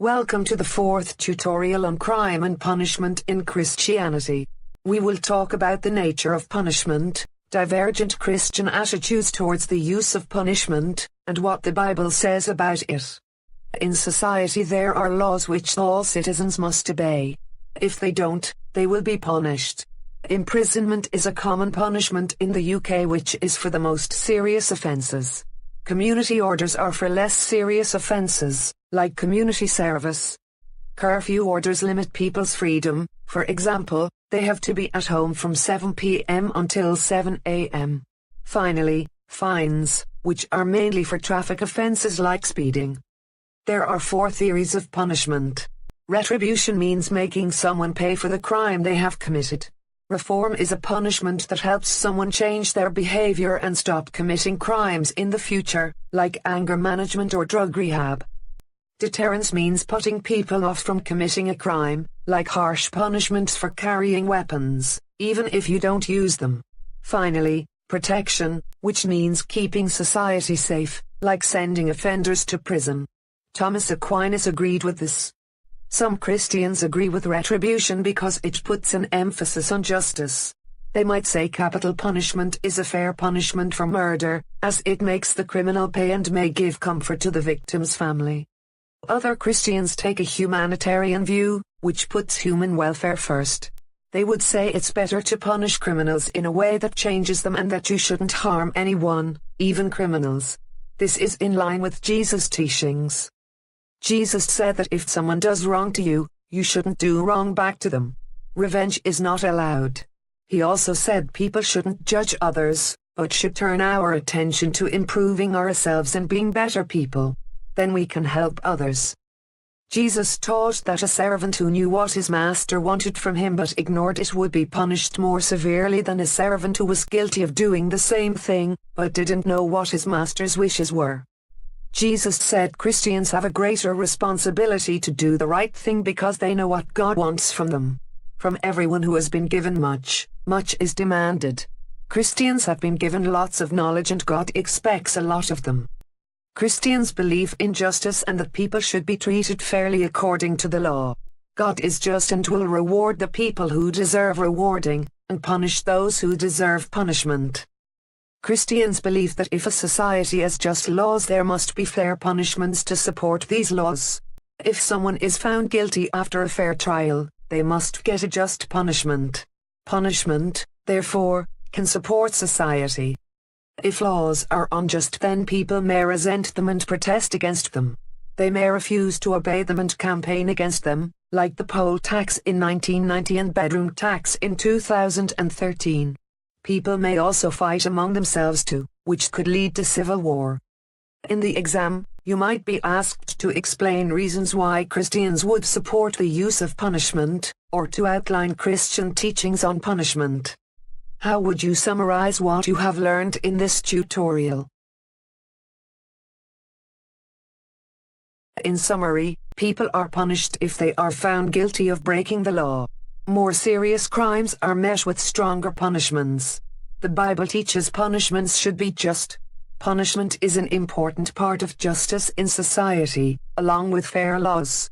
Welcome to the fourth tutorial on crime and punishment in Christianity. We will talk about the nature of punishment, divergent Christian attitudes towards the use of punishment, and what the Bible says about it. In society there are laws which all citizens must obey. If they don't, they will be punished. Imprisonment is a common punishment in the UK, which is for the most serious offences. Community orders are for less serious offences, like community service. Curfew orders limit people's freedom. For example, they have to be at home from 7 p.m. until 7 a.m. Finally, fines, which are mainly for traffic offences like speeding. There are 4 theories of punishment. Retribution means making someone pay for the crime they have committed. Reform is a punishment that helps someone change their behavior and stop committing crimes in the future, like anger management or drug rehab. Deterrence means putting people off from committing a crime, like harsh punishments for carrying weapons, even if you don't use them. Finally, protection, which means keeping society safe, like sending offenders to prison. Thomas Aquinas agreed with this. Some Christians agree with retribution because it puts an emphasis on justice. They might say capital punishment is a fair punishment for murder, as it makes the criminal pay and may give comfort to the victim's family. Other Christians take a humanitarian view, which puts human welfare first. They would say it's better to punish criminals in a way that changes them and that you shouldn't harm anyone, even criminals. This is in line with Jesus' teachings. Jesus said that if someone does wrong to you, you shouldn't do wrong back to them. Revenge is not allowed. He also said people shouldn't judge others, but should turn our attention to improving ourselves and being better people. Then we can help others. Jesus taught that a servant who knew what his master wanted from him but ignored it would be punished more severely than a servant who was guilty of doing the same thing, but didn't know what his master's wishes were. Jesus said Christians have a greater responsibility to do the right thing because they know what God wants from them. From everyone who has been given much, much is demanded. Christians have been given lots of knowledge and God expects a lot of them. Christians believe in justice and that people should be treated fairly according to the law. God is just and will reward the people who deserve rewarding, and punish those who deserve punishment. Christians believe that if a society has just laws, there must be fair punishments to support these laws. If someone is found guilty after a fair trial, they must get a just punishment. Punishment, therefore, can support society. If laws are unjust, then people may resent them and protest against them. They may refuse to obey them and campaign against them, like the poll tax in 1990 and bedroom tax in 2013. People may also fight among themselves too, which could lead to civil war. In the exam, you might be asked to explain reasons why Christians would support the use of punishment, or to outline Christian teachings on punishment. How would you summarize what you have learned in this tutorial? In summary, people are punished if they are found guilty of breaking the law. More serious crimes are met with stronger punishments. The Bible teaches punishments should be just. Punishment is an important part of justice in society, along with fair laws.